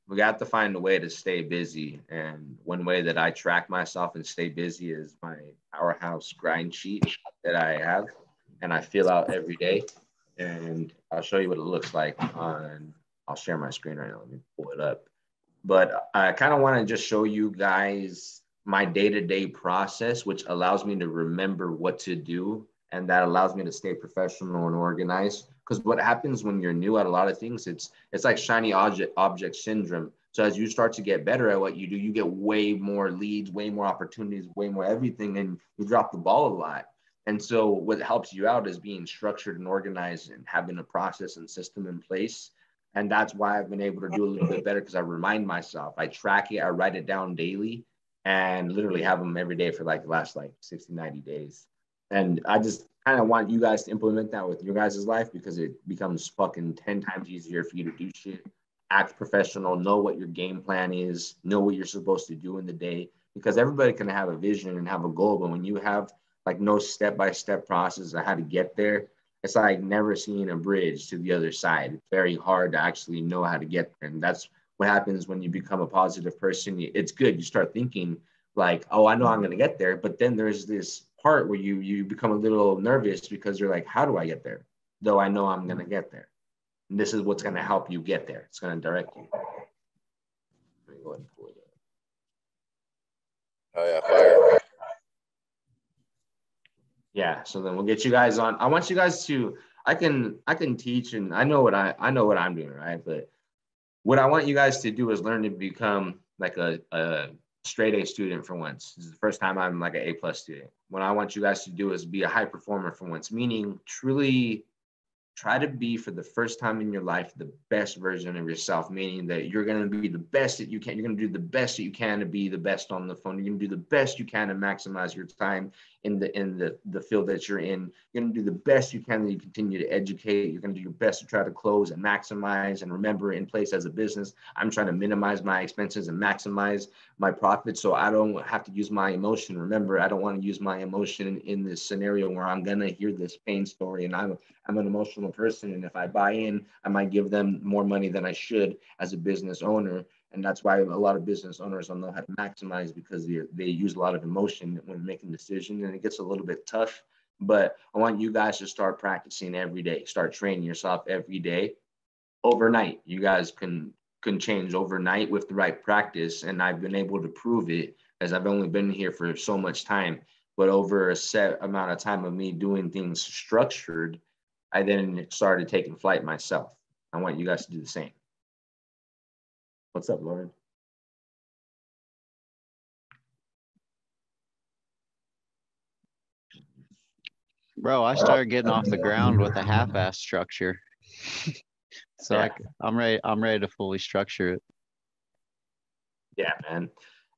we got to find a way to stay busy. And one way that I track myself and stay busy is my Powerhouse grind sheet that I have, and I fill out every day. And I'll show you what it looks like on, I'll share my screen right now. Let me pull it up. But I kind of want to just show you guys my day-to-day process, which allows me to remember what to do. And that allows me to stay professional and organized. Because what happens when you're new at a lot of things, it's like shiny object syndrome. So as you start to get better at what you do, you get way more leads, way more opportunities, way more everything, and you drop the ball a lot. And so what helps you out is being structured and organized and having a process and system in place. And that's why I've been able to do a little bit better, because I remind myself, I track it, I write it down daily, and literally have them every day for like the last like 60, 90 days. And I just kind of want you guys to implement that with your guys' life, because it becomes fucking 10 times easier for you to do shit, act professional, know what your game plan is, know what you're supposed to do in the day, because everybody can have a vision and have a goal. But when you have like no step-by-step process of how to get there, it's like never seeing a bridge to the other side. It's very hard to actually know how to get there. And that's what happens when you become a positive person. It's good. You start thinking like, oh, I know I'm going to get there. But then there's this part where you become a little nervous, because you're like, how do I get there? Though I know I'm going to get there. And this is what's going to help you get there. It's going to direct you. Let me go ahead and pull it up. Oh, yeah, fire. Yeah, so then we'll get you guys on. I want you guys to, I can teach, and I know what I'm doing, right? But what I want you guys to do is learn to become like a straight A student for once. This is the first time I'm like an A+ student. What I want you guys to do is be a high performer for once, meaning truly try to be, for the first time in your life, the best version of yourself, meaning that you're going to be the best that you can. You're going to do the best that you can to be the best on the phone. You're going to do the best you can to maximize your time in the field that you're in. You're going to do the best you can to continue to educate. You're going to do your best to try to close and maximize. And remember, in place as a business, I'm trying to minimize my expenses and maximize my profits, so I don't have to use my emotion. Remember, I don't want to use my emotion in this scenario where I'm going to hear this pain story, and I'm an emotional person. And if I buy in, I might give them more money than I should as a business owner. And that's why a lot of business owners don't know how to maximize, because they use a lot of emotion when making decisions, and it gets a little bit tough. But I want you guys to start practicing every day, start training yourself every day. Overnight, you guys can change overnight with the right practice. And I've been able to prove it, as I've only been here for so much time. But over a set amount of time of me doing things structured, I then started taking flight myself. I want you guys to do the same. What's up, Lauren? Bro, I started getting off the ground with a half-ass structure. So yeah. I'm ready to fully structure it. Yeah, man.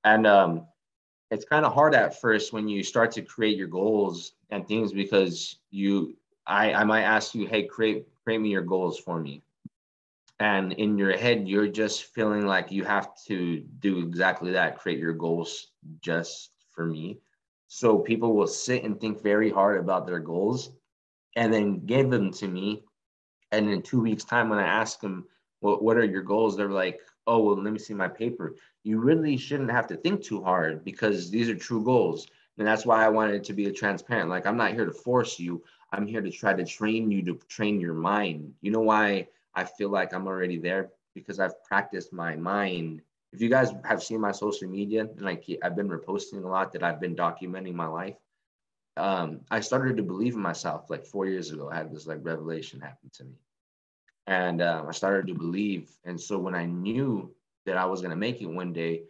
And it's kind of hard at first when you start to create your goals and things, because I might ask you, hey, create me your goals for me. And in your head, you're just feeling like you have to do exactly that, create your goals just for me. So people will sit and think very hard about their goals and then give them to me. And in 2 weeks' time, when I ask them, well, what are your goals? They're like, oh, well, let me see my paper. You really shouldn't have to think too hard, because these are true goals. And that's why I wanted to be transparent. Like, I'm not here to force you. I'm here to try to train you, to train your mind. You know why I feel like I'm already there? Because I've practiced my mind. If you guys have seen my social media, and like I've been reposting a lot, that I've been documenting my life. I started to believe in myself like 4 years ago. I had this like revelation happen to me. And I started to believe. And so when I knew that I was going to make it one day,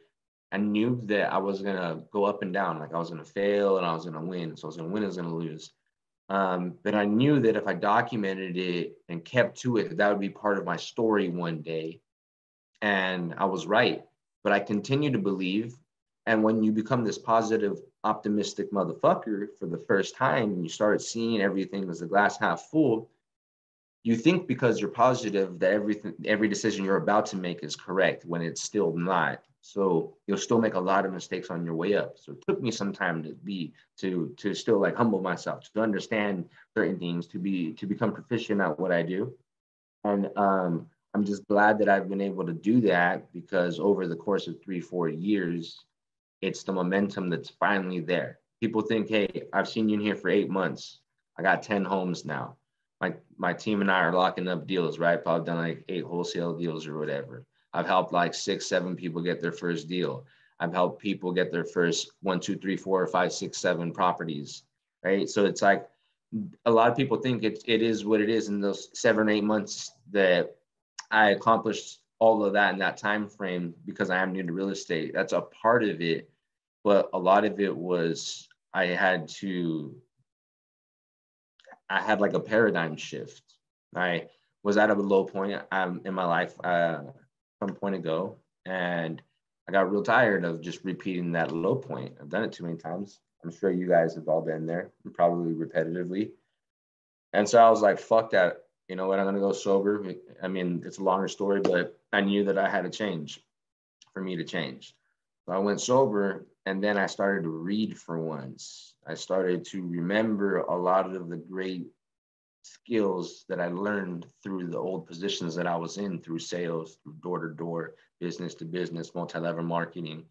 I knew that I was going to go up and down. Like I was going to fail and I was going to win. So I was going to win, I was going to lose. But I knew that if I documented it and kept to it, that would be part of my story one day. And I was right. But I continue to believe. And when you become this positive, optimistic motherfucker for the first time, and you start seeing everything as a glass half full, you think because you're positive that every decision you're about to make is correct, when it's still not. So you'll still make a lot of mistakes on your way up. So it took me some time to still like humble myself, to understand certain things, to become proficient at what I do. And I'm just glad that I've been able to do that, because over the course of 3-4 years, it's the momentum that's finally there. People think, hey, I've seen you in here for 8 months. I got 10 homes now. My team and I are locking up deals, right? Probably done like 8 wholesale deals or whatever. I've helped like 6-7 people get their first deal. I've helped people get their first 1, 2, 3, 4, 5, 6, 7 properties, right? So it's like a lot of people think it is what it is in those 7 or 8 months that I accomplished all of that in that time frame because I am new to real estate. That's a part of it, but a lot of it was I had like a paradigm shift. I was at a low point in my life some point ago, and I got real tired of just repeating that low point. I've done it too many times. I'm sure you guys have all been there, probably repetitively. And so I was like, fuck that. You know what? I'm going to go sober. I mean, it's a longer story, but I knew that I had to change for me to change. So I went sober, and then I started to read for once. I started to remember a lot of the great skills that I learned through the old positions that I was in, through sales, through door to door, business to business, multi-level marketing.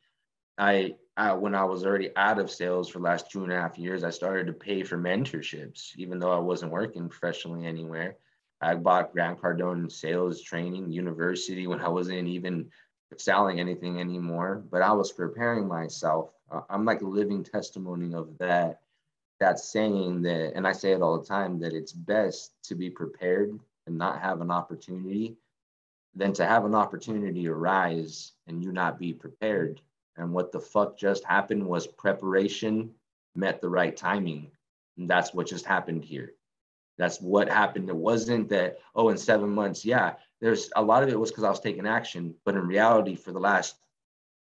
When I was already out of sales for the last 2.5 years, I started to pay for mentorships, even though I wasn't working professionally anywhere. I bought Grant Cardone sales training university when I wasn't even selling anything anymore, but I was preparing myself. I'm like a living testimony of that saying that, and I say it all the time, that it's best to be prepared and not have an opportunity than to have an opportunity arise and you not be prepared. And what the fuck just happened was preparation met the right timing. And that's what just happened here. That's what happened. It wasn't that, oh, in 7 months, yeah, there's a lot of it was because I was taking action. But in reality, for the last,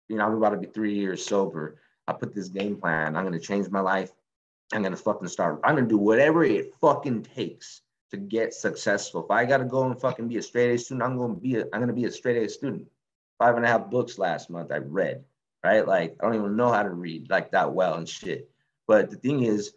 I'm about to be 3 years sober. I put this game plan. I'm going to change my life. I'm going to fucking start. I'm going to do whatever it fucking takes to get successful. If I got to go and fucking be a straight A student, I'm going to be a straight A student. 5.5 books last month I read, right? Like, I don't even know how to read like that well and shit. But the thing is,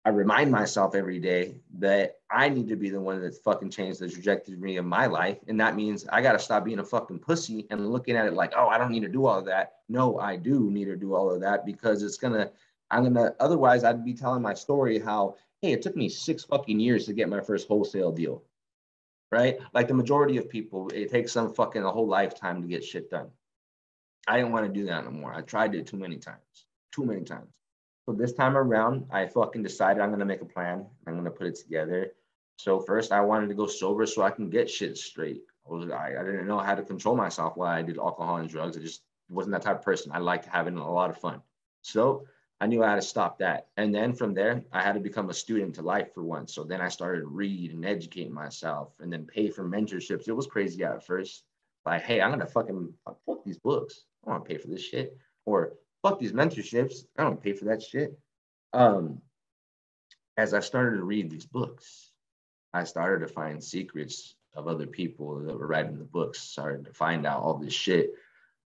I remind myself every day that I need to be the one that fucking changed the trajectory of my life. And that means I got to stop being a fucking pussy and looking at it like, oh, I don't need to do all of that. No, I do need to do all of that, because otherwise I'd be telling my story how, hey, it took me 6 fucking years to get my first wholesale deal, right? Like the majority of people, it takes them fucking a whole lifetime to get shit done. I didn't want to do that anymore. I tried it too many times. So this time around, I fucking decided I'm going to make a plan. I'm going to put it together. So first I wanted to go sober so I can get shit straight. I didn't know how to control myself while I did alcohol and drugs. I just wasn't that type of person. I liked having a lot of fun. So I knew I had to stop that. And then from there, I had to become a student to life for once. So then I started to read and educate myself and then pay for mentorships. It was crazy at first. Like, hey, I'm going to fucking fuck these books. I don't want to pay for this shit. Or fuck these mentorships. I don't pay for that shit. As I started to read these books, I started to find secrets of other people that were writing the books, started to find out all this shit.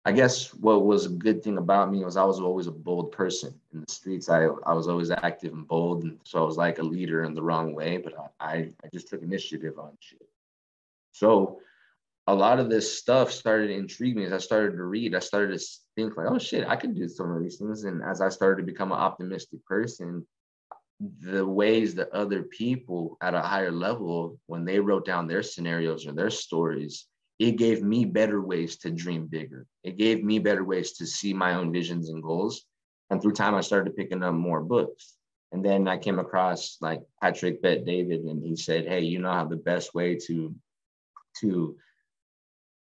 I guess what was a good thing about me was I was always a bold person in the streets. I was always active and bold. And so I was like a leader in the wrong way, but I just took initiative on shit. So a lot of this stuff started to intrigue me as I started to read. I started to think like, oh shit, I can do some of these things. And as I started to become an optimistic person, the ways that other people at a higher level, when they wrote down their scenarios or their stories, it gave me better ways to dream bigger. It gave me better ways to see my own visions and goals. And through time, I started picking up more books. And then I came across like Patrick Bet David, and he said, hey, you know how the best way to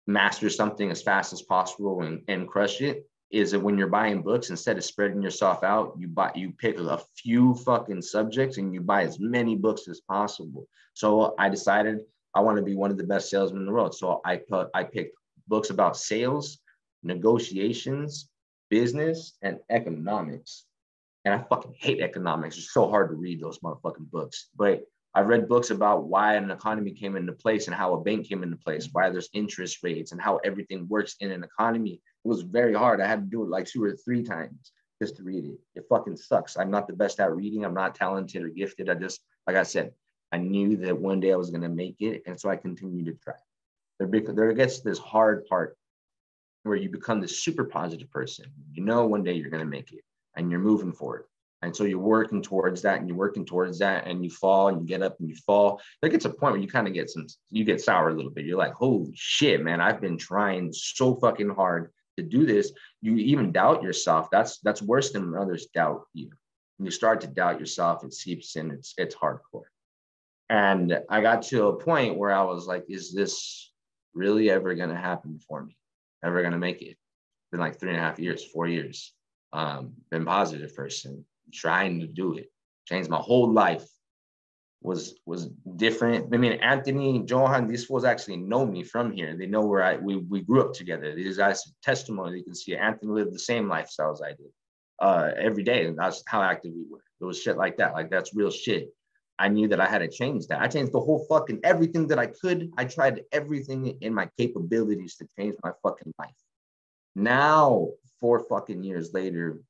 master something as fast as possible and crush it is that when you're buying books, instead of spreading yourself out, you pick a few fucking subjects and you buy as many books as possible. So I decided I want to be one of the best salesmen in the world. So I picked books about sales, negotiations, business, and economics. And I fucking hate economics. It's so hard to read those motherfucking books. But I've read books about why an economy came into place and how a bank came into place, why there's interest rates and how everything works in an economy. It was very hard. I had to do it like 2 or 3 times just to read it. It fucking sucks. I'm not the best at reading. I'm not talented or gifted. Like I said, I knew that one day I was going to make it. And so I continued to try. There gets this hard part where you become this super positive person. You know, one day you're going to make it and you're moving forward. And so you're working towards that and you're working towards that and you fall and you get up and you fall. There gets a point where you kind of you get sour a little bit. You're like, holy shit, man, I've been trying so fucking hard to do this. You even doubt yourself. That's worse than when others doubt you. When you start to doubt yourself, it seeps in, it's hardcore. And I got to a point where I was like, is this really ever going to happen for me? Ever going to make it? It's been like 3.5 years, 4 years. Been positive person, trying to do it. Changed my whole life. Was different. I mean, Anthony, Johan, these fools actually know me from here. They know where we grew up together. These guys testimony. You can see Anthony lived the same lifestyle as I did every day. And that's how active we were. It was shit like that. Like, that's real shit. I knew that I had to change that. I changed the whole fucking everything that I could. I tried everything in my capabilities to change my fucking life. Now, 4 fucking years later,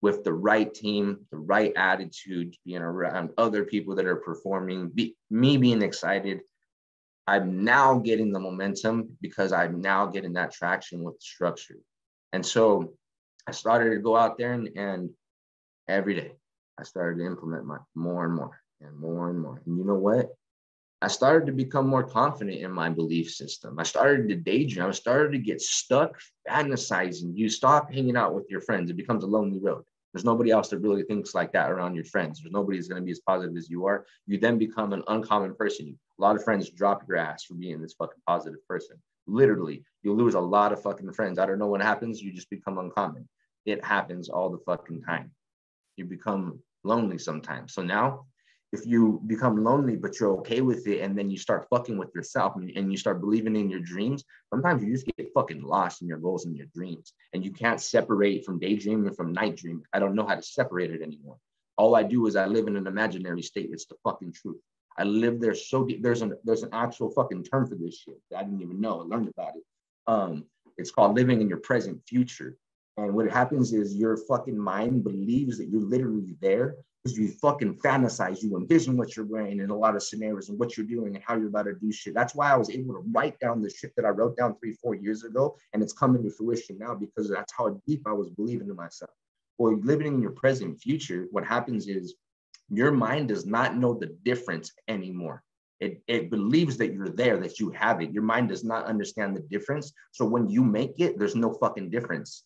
with the right team, the right attitude, being around other people that are performing, me being excited, I'm now getting the momentum because I'm now getting that traction with the structure. And so I started to go out there and every day I started to implement more and more. And you know what? I started to become more confident in my belief system. I started to daydream. I started to get stuck fantasizing. You stop hanging out with your friends. It becomes a lonely road. There's nobody else that really thinks like that around your friends. There's nobody who's going to be as positive as you are. You then become an uncommon person. A lot of friends drop your ass for being this fucking positive person. Literally, you lose a lot of fucking friends. I don't know what happens. You just become uncommon. It happens all the fucking time. You become lonely sometimes. So now, if you become lonely, but you're okay with it, and then you start fucking with yourself and you start believing in your dreams, sometimes you just get fucking lost in your goals and your dreams. And you can't separate from daydreaming from night dreaming. I don't know how to separate it anymore. All I do is I live in an imaginary state. It's the fucking truth. I live there so deep. There's an actual fucking term for this shit that I didn't even know. I learned about it. It's called living in your present future. And what happens is your fucking mind believes that you're literally there, because you fucking fantasize, you envision what you're wearing in a lot of scenarios and what you're doing and how you're about to do shit. That's why I was able to write down the shit that I wrote down 3-4 years ago, and it's coming to fruition now because that's how deep I was believing in myself. Well, living in your present future, what happens is your mind does not know the difference anymore. It believes that you're there, that you have it. Your mind does not understand the difference. So when you make it, there's no fucking difference.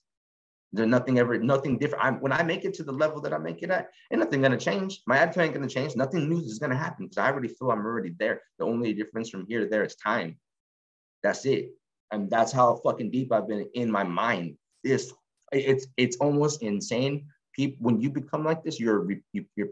There's nothing different. When I make it to the level that I make it at, ain't nothing gonna change. My attitude ain't gonna change. Nothing new is gonna happen because I already feel I'm already there. The only difference from here to there is time. That's it. And that's how fucking deep I've been in my mind. It's almost insane. People, when you become like this, you're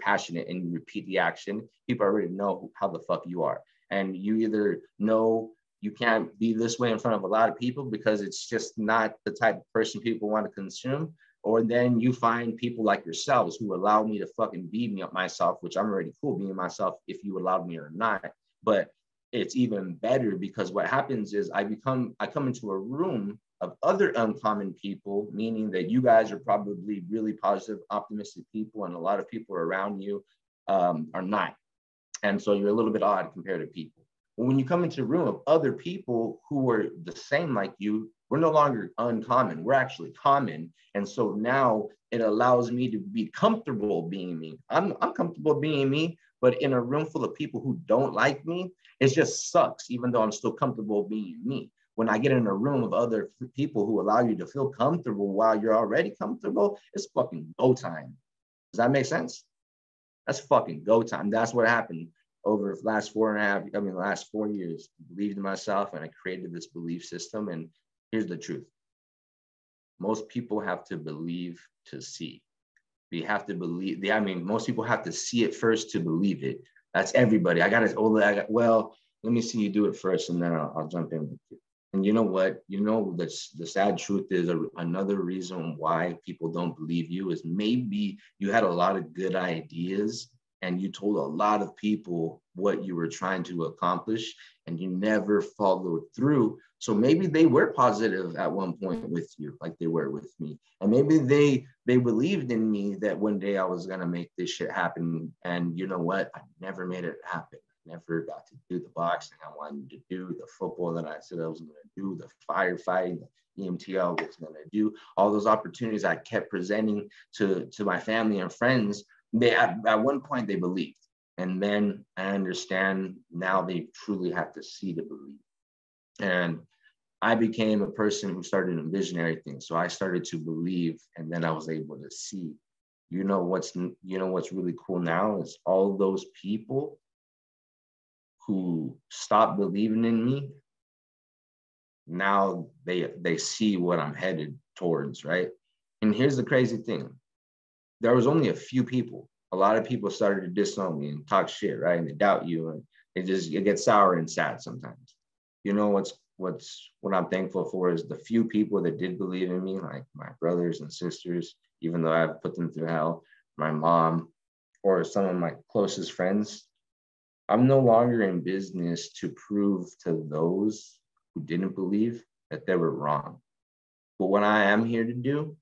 passionate and you repeat the action. People already know how the fuck you are, and you either know you can't be this way in front of a lot of people because it's just not the type of person people want to consume. Or then you find people like yourselves who allow me to fucking be me myself, which I'm already cool being myself if you allowed me or not. But it's even better because what happens is I come into a room of other uncommon people, meaning that you guys are probably really positive, optimistic people, and a lot of people around you are not. And so you're a little bit odd compared to people. When you come into a room of other people who are the same like you, we're no longer uncommon. We're actually common. And so now it allows me to be comfortable being me. I'm comfortable being me, but in a room full of people who don't like me, it just sucks, even though I'm still comfortable being me. When I get in a room of other people who allow you to feel comfortable while you're already comfortable, it's fucking go time. Does that make sense? That's fucking go time. That's what happened over the last last 4 years. I believed in myself and I created this belief system. And here's the truth. Most people have to believe to see. We have to believe. Most people have to see it first to believe it. That's everybody. Well, let me see you do it first and then I'll jump in with you. And you know what? The sad truth is another reason why people don't believe you is maybe you had a lot of good ideas and you told a lot of people what you were trying to accomplish and you never followed through. So maybe they were positive at one point with you, like they were with me. And maybe they believed in me that one day I was going to make this shit happen. And you know what? I never made it happen. never got to do the boxing I wanted to do, the football that I said I was going to do, the firefighting, the EMT I was going to do. All those opportunities I kept presenting to my family and friends. They at one point they believed, and then I understand now they truly have to see to believe. And I became a person who started to envision everything. So I started to believe, and then I was able to see. What's really cool now is all those people who stopped believing in me. Now they see what I'm headed towards, right? And here's the crazy thing: there was only a few people. A lot of people started to disown me and talk shit, right? And they doubt you, and it gets sour and sad sometimes. What I'm thankful for is the few people that did believe in me, like my brothers and sisters, even though I've put them through hell, my mom, or some of my closest friends. I'm no longer in business to prove to those who didn't believe that they were wrong. But what I am here to do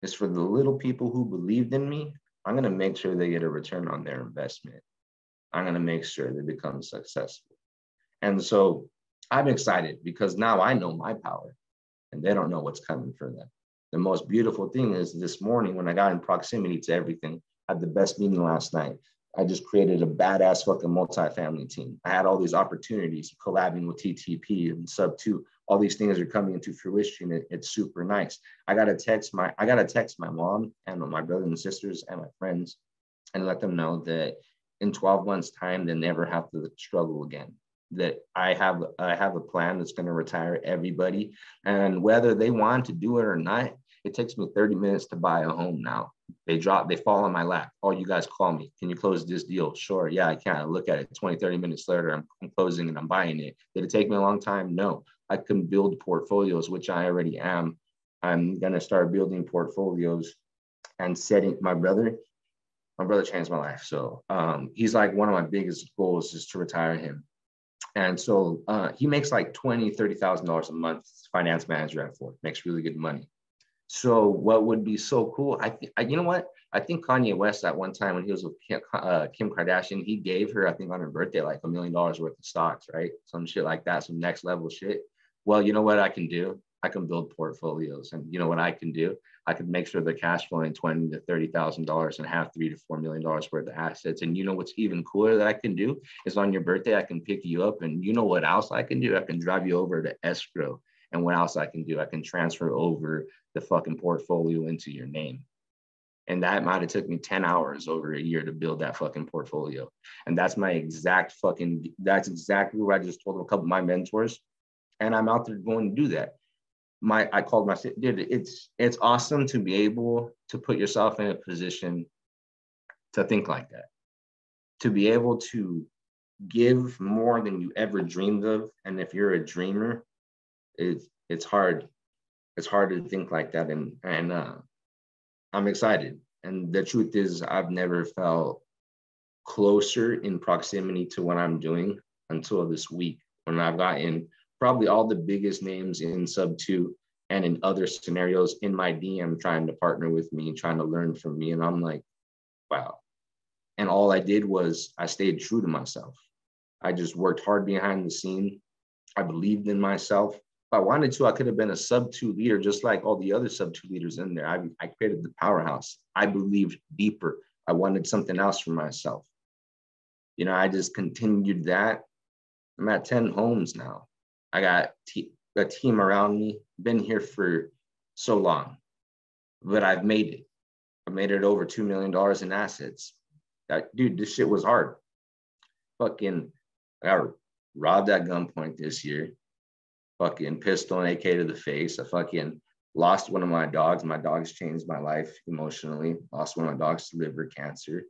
is for the little people who believed in me, I'm going to make sure they get a return on their investment. I'm going to make sure they become successful. And so I'm excited because now I know my power and they don't know what's coming for them. The most beautiful thing is this morning when I got in proximity to everything, I had the best meeting last night. I just created a badass fucking multifamily team. I had all these opportunities collabing with TTP and Sub 2. All these things are coming into fruition. It's super nice. I gotta text my mom and my brothers and sisters and my friends and let them know that in 12 months' time, they never have to struggle again. That I have a plan that's going to retire everybody. And whether they want to do it or not, it takes me 30 minutes to buy a home now. They fall on my lap. Oh, you guys call me. Can you close this deal? Sure. Yeah, I can. I look at it 20, 30 minutes later, I'm closing and I'm buying it. Did it take me a long time? No. I can build portfolios, which I already am. I'm going to start building portfolios and setting my brother changed my life. So he's like one of my biggest goals is to retire him. And so he makes like $20,000, $30,000 a month, finance manager at Ford, makes really good money. So what would be so cool? You know what? I think Kanye West at one time when he was with Kim Kardashian, he gave her, I think on her birthday, like $1 million worth of stocks, right? Some shit like that, some next level shit. Well, you know what I can do? I can build portfolios. And you know what I can do? I could make sure the cash flowing $20,000 to $30,000 and have $3 to $4 million worth of assets. And you know what's even cooler that I can do is on your birthday, I can pick you up. And you know what else I can do? I can drive you over to escrow. And what else I can do? I can transfer over the fucking portfolio into your name. And that might have took me 10 hours over a year to build that fucking portfolio. And that's that's exactly what I just told a couple of my mentors. And I'm out there going to do that. I called myself, dude, it's awesome to be able to put yourself in a position to think like that, to be able to give more than you ever dreamed of. And if you're a dreamer, it's hard. It's hard to think like that. And I'm excited. And the truth is, I've never felt closer in proximity to what I'm doing until this week when I've gotten probably all the biggest names in Sub 2 and in other scenarios in my DM trying to partner with me, trying to learn from me. And I'm like, wow. And all I did was I stayed true to myself. I just worked hard behind the scene. I believed in myself. If I wanted to, I could have been a Sub 2 leader, just like all the other Sub 2 leaders in there. I created the powerhouse. I believed deeper. I wanted something else for myself. I just continued that. I'm at 10 homes now. I got a team around me, been here for so long, but I've made it. I made it over $2 million in assets. Dude, this shit was hard. I got robbed at gunpoint this year. Fucking pistol and AK to the face. I fucking lost one of my dogs. My dogs changed my life emotionally. Lost one of my dogs to liver cancer.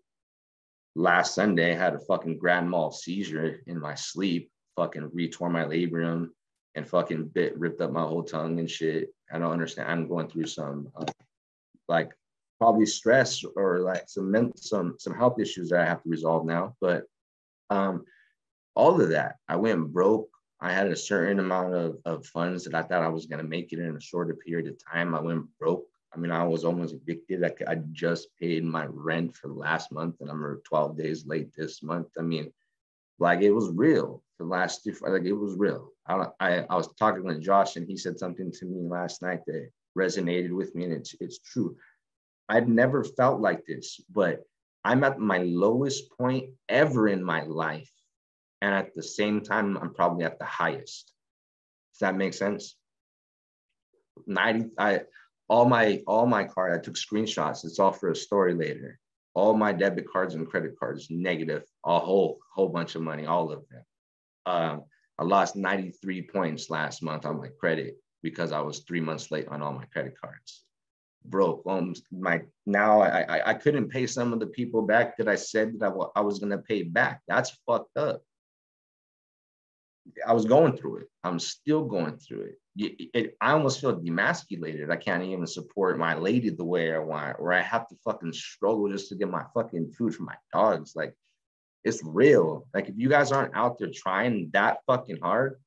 Last Sunday, I had a fucking grand mal seizure in my sleep. Fucking retore my labrum and fucking ripped up my whole tongue and shit. I don't understand. I'm going through some like probably stress or like some health issues that I have to resolve now. But all of that, I went broke. I had a certain amount of funds that I thought I was going to make it in a shorter period of time. I went broke. I mean, I was almost evicted. I just paid my rent for last month and I'm 12 days late this month. I mean, Like it was real for the last like it was real. I was talking with Josh and he said something to me last night that resonated with me, and it's true. I'd never felt like this, but I'm at my lowest point ever in my life. And at the same time, I'm probably at the highest. Does that make sense? 90, all my card, I took screenshots. It's all for a story later. All my debit cards and credit cards, negative, a whole bunch of money, all of them. I lost 93 points last month on my credit because I was 3 months late on all my credit cards. Broke. I couldn't pay some of the people back that I said that I was gonna pay back. That's fucked up. I was going through it. I'm still going through it. I almost feel demasculated. I can't even support my lady the way I want, or I have to fucking struggle just to get my fucking food for my dogs. Like, it's real. Like, if you guys aren't out there trying that fucking hard,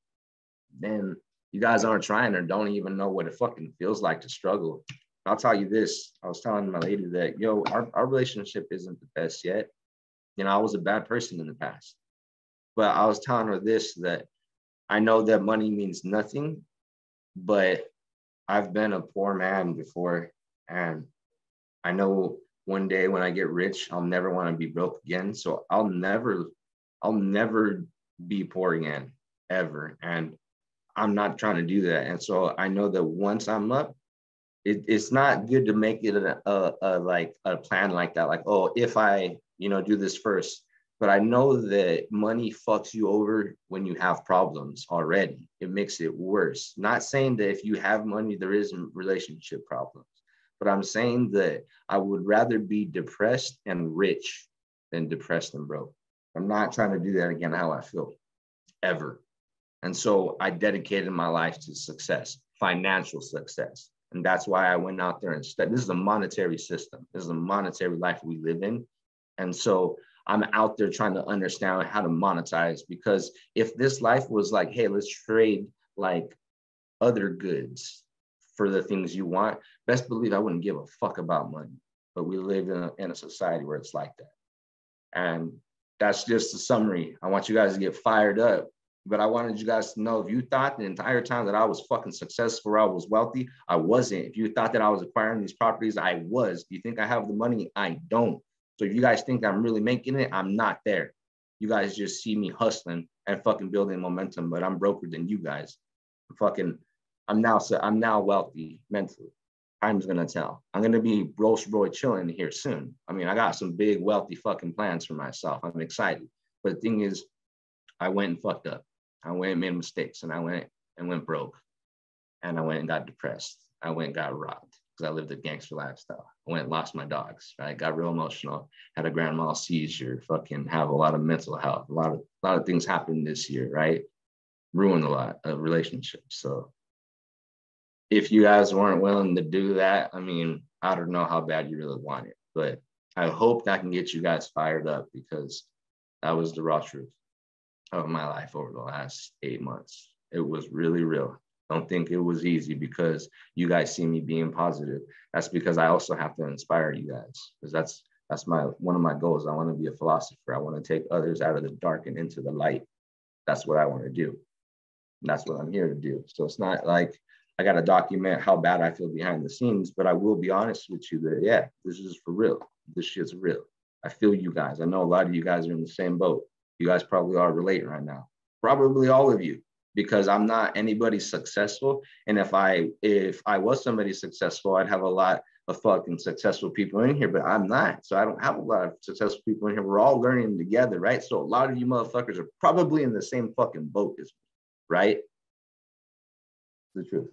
then you guys aren't trying or don't even know what it fucking feels like to struggle. I'll tell you this. I was telling my lady that, yo, our relationship isn't the best yet. You know, I was a bad person in the past. But I was telling her this, that I know that money means nothing, but I've been a poor man before. And I know one day when I get rich, I'll never want to be broke again. So I'll never be poor again, ever. And I'm not trying to do that. And so I know that once I'm up, it's not good to make it a plan like that. Like, oh, if I, do this first. But I know that money fucks you over when you have problems already. It makes it worse. Not saying that if you have money, there isn't relationship problems. But I'm saying that I would rather be depressed and rich than depressed and broke. I'm not trying to do that again, how I feel, ever. And so I dedicated my life to success, financial success. And that's why I went out there and studied. This is a monetary system. This is a monetary life we live in. And so I'm out there trying to understand how to monetize, because if this life was like, hey, let's trade like other goods for the things you want, best believe I wouldn't give a fuck about money. But we live in a society where it's like that. And that's just a summary. I want you guys to get fired up. But I wanted you guys to know, if you thought the entire time that I was fucking successful, or I was wealthy, I wasn't. If you thought that I was acquiring these properties, I was. Do you think I have the money? I don't. So if you guys think I'm really making it, I'm not there. You guys just see me hustling and fucking building momentum, but I'm broker than you guys. I'm now wealthy mentally. Time's gonna tell. I'm gonna be Rolls Royce chilling here soon. I mean, I got some big wealthy fucking plans for myself. I'm excited. But the thing is, I went and fucked up. I went and made mistakes, and I went broke, and I went and got depressed. I went and got robbed because I lived a gangster lifestyle. I went and lost my dogs, right? Got real emotional, had a grand mal seizure, fucking have a lot of mental health. A lot of things happened this year, right? Ruined a lot of relationships. So if you guys weren't willing to do that, I mean, I don't know how bad you really want it, but I hope that can get you guys fired up, because that was the raw truth of my life over the last 8 months. It was really real. Don't think it was easy because you guys see me being positive. That's because I also have to inspire you guys, because that's one of my goals. I want to be a philosopher. I want to take others out of the dark and into the light. That's what I want to do. And that's what I'm here to do. So it's not like I got to document how bad I feel behind the scenes, but I will be honest with you that, yeah, this is for real. This shit's real. I feel you guys. I know a lot of you guys are in the same boat. You guys probably are relating right now. Probably all of you, because I'm not anybody successful. And if I was somebody successful, I'd have a lot of fucking successful people in here, but I'm not. So I don't have a lot of successful people in here. We're all learning together, right? So a lot of you motherfuckers are probably in the same fucking boat as me, right? It's the truth.